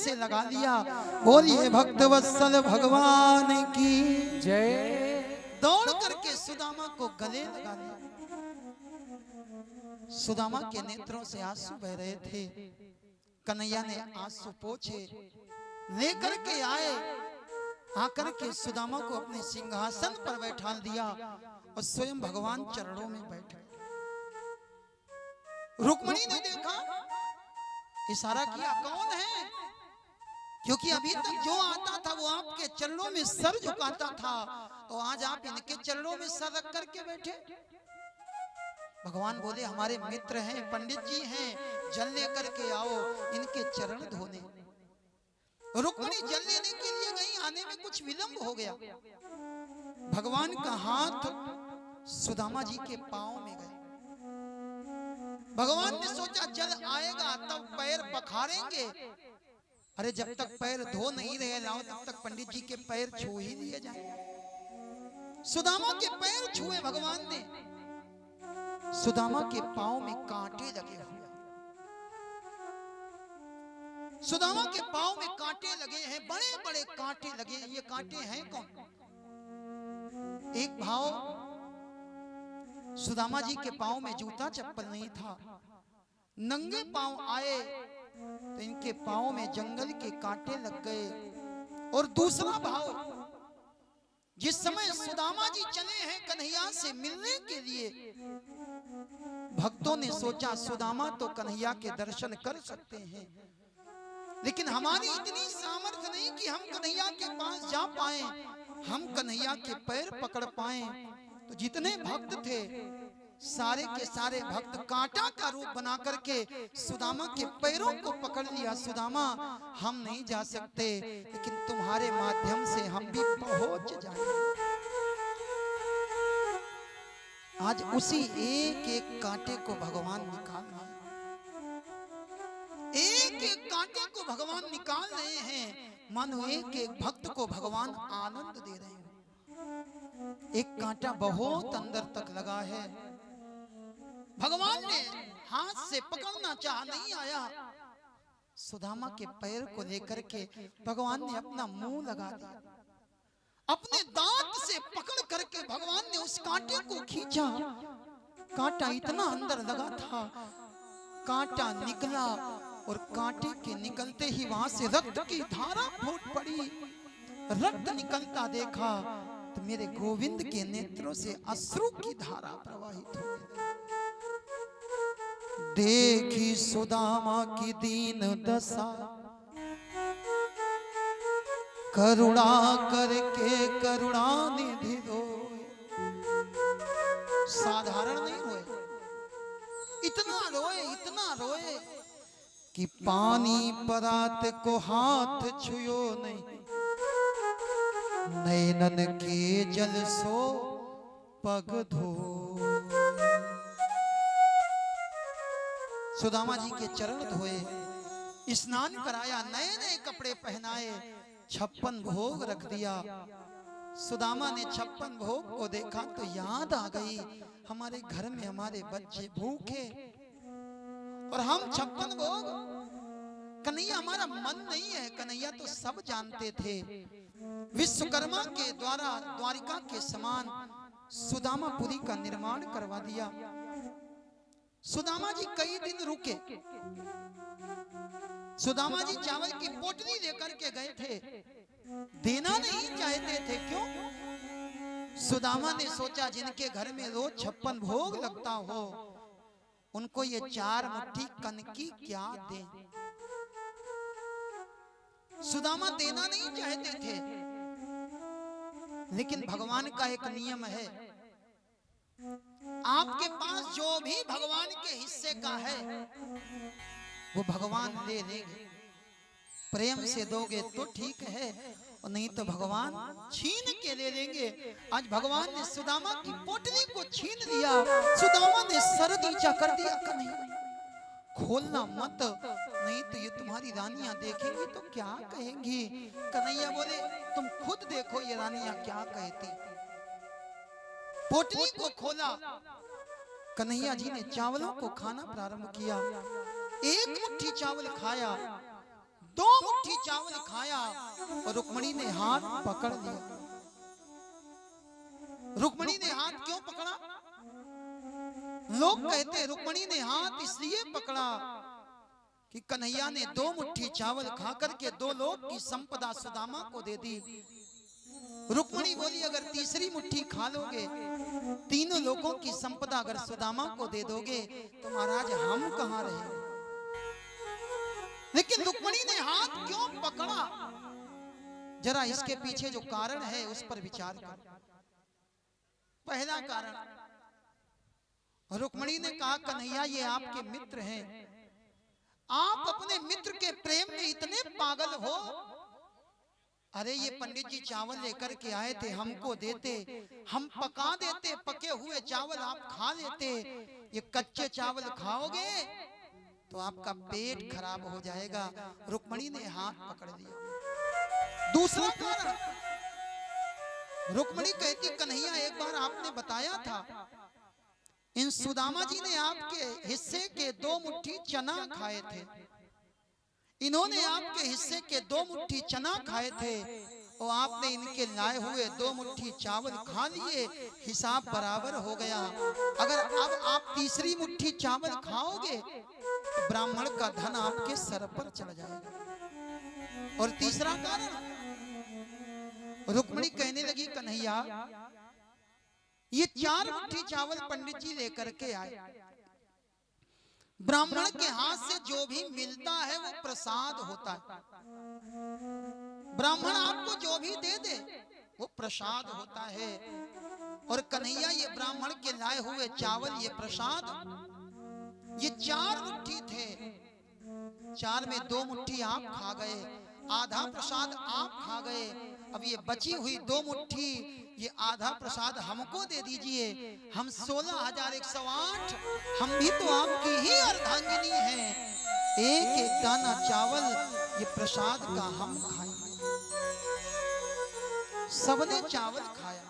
से लगा लिया। बोलिए भक्त वत्सल भगवान की जय। दौड़ करके सुदामा को गले लगा लिया। सुदामा के नेत्रों से आंसू बह रहे थे। कन्हैया ने आंसू पोंछे, लेकर के आए, आकर के सुदामा को अपने सिंहासन पर बैठा दिया और स्वयं भगवान चरणों में बैठे। रुक्मिणी ने देखा, इशारा किया, कौन है? क्योंकि अभी तक जो आता था वो आपके चरणों में सर झुकाता था, तो आज आप इनके चरणों में सर रख करके बैठे। भगवान बोले, हमारे मित्र हैं, पंडित जी हैं, जल लेकर के आओ, इनके चरण धोने। रुक्मिणी जल लेने के लिए गई, आने में कुछ विलंब हो गया। भगवान का हाथ सुदामा जी के पांव में गए। भगवान ने सोचा जल आएगा तब पैर पखारेंगे। अरे जब तक पैर धो नहीं रहे लाओ तब तक पंडित जी के पैर छू ही लिए जाए। सुदामा के पैर छुए भगवान ने। सुदामा के पांव में कांटे लगे हुए। सुदामा के पांव में कांटे लगे हैं, बड़े बड़े कांटे लगे हैं। ये कांटे हैं कौन? एक भाव, सुदामा जी के पांव में जूता चप्पल नहीं था, नंगे पांव आए तो इनके पांव में जंगल के कांटे लग गए। और दूसरा भाव, जिस समय सुदामा जी चले हैं कन्हैया से मिलने के लिए, भक्तों ने सोचा सुदामा तो कन्हैया के दर्शन कर सकते हैं, लेकिन हमारी इतनी सामर्थ्य नहीं कि हम कन्हैया के पास जा पाए, हम कन्हैया के पैर पकड़ पाए। तो जितने भक्त थे सारे के सारे भक्त कांटा का रूप बना करके सुदामा के पैरों को पकड़ लिया। सुदामा, हम नहीं जा सकते, लेकिन तुम्हारे माध्यम से हम भी पहुंच जाएंगे। आज उसी एक एक कांटे को भगवान निकाल रहे हैं। एक एक कांटे को भगवान निकाल रहे हैं, मानो एक एक भक्त को भगवान आनंद दे रहे हैं। एक कांटा बहुत अंदर तक लगा है। भगवान ने हाथ से पकड़ना चाहा, नहीं आया। सुदामा के पैर को लेकर के भगवान ने अपना मुंह लगा दिया। अपने दांत से पकड़ करके भगवान ने उस कांटे को खींचा। कांटा इतना अंदर लगा था, कांटा निकला और कांटे के निकलते ही वहां से रक्त की धारा फूट पड़ी। रक्त निकलता देखा तो मेरे गोविंद के नेत्रों से अश्रु की धारा प्रवाहित हो गई। देखी सुदामा की दीन दशा, करुणा करके करुणा निधि दो। साधारण नहीं रोए, इतना रोए कि पानी परात को हाथ छुयो नहीं, नैनन के जल सो पग धो। सुदामा जी के चरण धोए, स्नान कराया, नए नए कपड़े पहनाए, 56 भोग रख दिया। सुदामा ने 56 भोग को देखा तो याद आ गई, हमारे घर में हमारे बच्चे भूखे और हम 56 भोग। कन्हैया हमारा मन नहीं है, कन्हैया तो सब जानते थे। विश्वकर्मा के द्वारा द्वारिका के समान सुदामापुरी का निर्माण करवा दिया। सुदामा जी कई दिन रुके। सुदामा जी चावल की पोटली लेकर के गए थे, देना नहीं चाहते थे। क्यों? सुदामा ने सोचा जिनके घर में रोज 56 भोग लगता हो, उनको ये 4 मुट्ठी कनकी क्या दें। सुदामा देना नहीं चाहते थे, लेकिन भगवान का एक नियम है, आपके पास जो भी भगवान के हिस्से का है वो भगवान ले लेंगे। प्रेम से दोगे तो ठीक है, और नहीं तो भगवान छीन के ले लेंगे। आज भगवान ने सुदामा की पोटली को छीन लिया। सुदामा ने सर नीचा कर दिया, कन्हैया खोलना मत, नहीं तो ये तुम्हारी रानियां देखेंगी तो क्या कहेंगी। कन्हैया बोले, तुम खुद देखो ये रानियां क्या कहती। पोटली को खोला, कन्हैया जी ने चावलों को खाना प्रारंभ किया। एक मुट्ठी चावल खाया, दो मुट्ठी चावल खाया और रुक्मणी ने हाथ पकड़ लिया। रुक्मणी ने हाथ क्यों पकड़ा? लोग कहते रुक्मणी ने हाथ इसलिए पकड़ा कि कन्हैया ने दो मुट्ठी चावल खा करके दो लोग की संपदा सुदामा को दे दी। रुक्मणी बोली अगर तीसरी मुट्ठी खा लोगे, तीनों लोगों की संपदा अगर सुदामा को दे दोगे तो महाराज हम कहां रहेंगे? लेकिन रुक्मणी ने हाथ क्यों पकड़ा? जरा इसके पीछे जो कारण है उस पर विचार कर। पहला कारण, रुक्मणी ने कहा कन्हैया ये आपके मित्र हैं, आप अपने मित्र के प्रेम में इतने पागल हो। अरे ये पंडित जी चावल लेकर के आए थे, हमको देते, हम पका देते, पके हुए चावल आप खा लेते। ये कच्चे चावल खाओगे तो आपका पेट खराब हो जाएगा। रुक्मणी ने हाथ पकड़ लिया। दूसरा कारण, रुक्मणी कहती कन्हैया एक बार आपने बताया था इन सुदामा जी ने आपके हिस्से के दो मुट्ठी चना खाए थे, इन्होंने आपके हिस्से के दो मुट्ठी चना खाए थे और आपने इनके लाए हुए दो मुट्ठी चावल खा लिए, हिसाब बराबर हो गया। अगर अब आप तीसरी मुट्ठी चावल खाओगे तो ब्राह्मण का धन आपके सर पर चला जाएगा। और तीसरा कारण, रुक्मणी कहने लगी कन्हैया ये चार मुट्ठी चावल पंडित जी लेकर के आए, ब्राह्मण के हाथ से जो भी मिलता है वो प्रसाद होता है। ब्राह्मण आपको जो भी दे दे वो प्रसाद होता है। और कन्हैया ये ब्राह्मण के लाए हुए चावल, ये प्रसाद, ये चार मुट्ठी थे, चार में दो मुट्ठी आप खा गए, आधा प्रसाद आप खा गए। अब ये बची हुई दो मुट्ठी, ये आधा प्रसाद हमको दे दीजिए, हम 16,108, हम भी तो आपकी ही अर्धांगिनी हैं। एक एक दाना चावल ये प्रसाद का हम खाएंगे। सबने चावल खाया।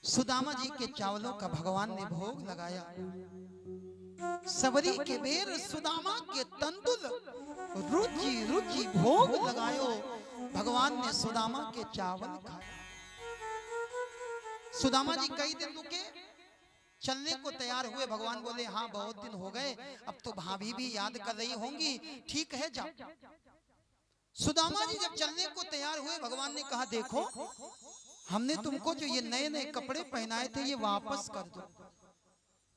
सुदामा जी के चावलों का भगवान ने भोग लगाया। सबरी के बेर सुदामा के तंदुल रुचि रुचि भोग लगायो। भगवान ने सुदामा के चावल खाए। सुदामा जी कई दिन रुके, चलने को तैयार हुए। भगवान बोले हाँ बहुत दिन हो गए, अब तो भाभी भी याद कर रही होंगी, ठीक है जाओ। सुदामा जी जब चलने को तैयार हुए, भगवान ने कहा देखो हमने तुमको जो ये नए नए कपड़े पहनाए थे ये वापस कर दो,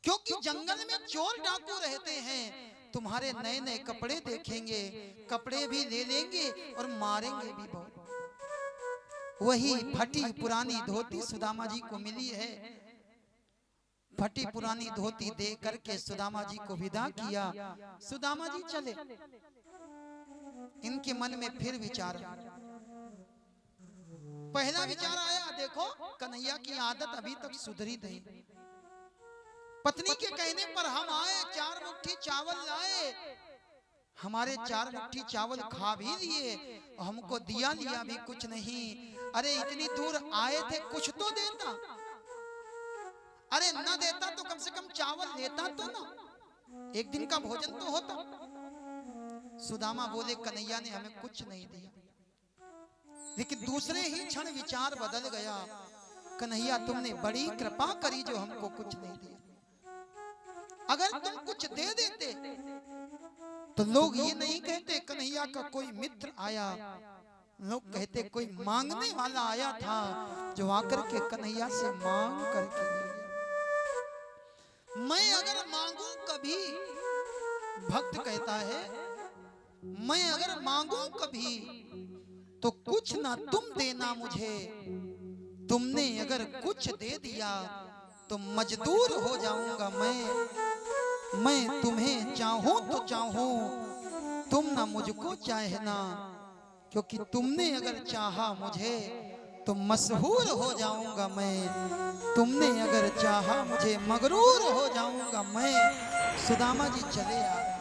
क्योंकि जंगल में चोर डाकू रहते हैं, तुम्हारे नए नए कपड़े देखेंगे, कपड़े भी ले लेंगे और मारेंगे भी बहुत। वही फटी पुरानी धोती सुदामा जी को मिली है। फटी पुरानी धोती दे करके सुदामा जी को विदा किया। सुदामा जी चले। इनके मन में फिर विचार, पहला विचार आया देखो कन्हैया की आदत अभी तक सुधरी नहीं। पत्नी के कहने पर हम आए, 4 मुट्ठी चावल लाए, हमारे 4 मुट्ठी चावल खा भी लिए और हमको दिया लिया भी कुछ नहीं। अरे इतनी दूर आए थे, कुछ तो देता, अरे न देता तो कम से कम चावल लेता तो ना, एक दिन का भोजन तो होता। सुदामा बोले कन्हैया ने हमें कुछ नहीं दिया। लेकिन दूसरे ही क्षण विचार बदल गया, कन्हैया तुमने बड़ी कृपा करी जो हमको कुछ नहीं दिया। अगर तुम कुछ दे देते तो लोग ये नहीं कहते कन्हैया का कोई मित्र आया, लोग कहते कोई मांगने वाला आया था जो आकर के कन्हैया से मांग करके ले गया। मैं अगर मांगू कभी, भक्त कहता है मैं अगर मांगू कभी तो कुछ ना तुम देना मुझे, तुमने अगर कुछ दे दिया तो मजदूर हो जाऊंगा मैं तुम्हें चाहूं तो चाहूं, तुम ना मुझको चाहना, क्योंकि तुमने अगर चाहा मुझे तो मशहूर हो जाऊंगा मैं, तुमने अगर चाहा मुझे मगरूर हो जाऊंगा मैं। सुदामा जी चले आ रहे।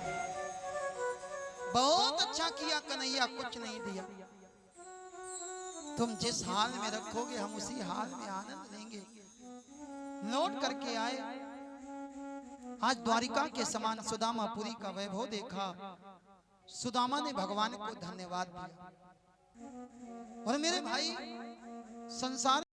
बहुत अच्छा किया कन्हैया, कुछ नहीं दिया। तुम जिस हाल में रखोगे हम उसी हाल में आनंद लेंगे। लौट करके आए। आज द्वारिका के समान सुदामापुरी का वैभव देखा। सुदामा ने भगवान को धन्यवाद दिया। और मेरे भाई, संसार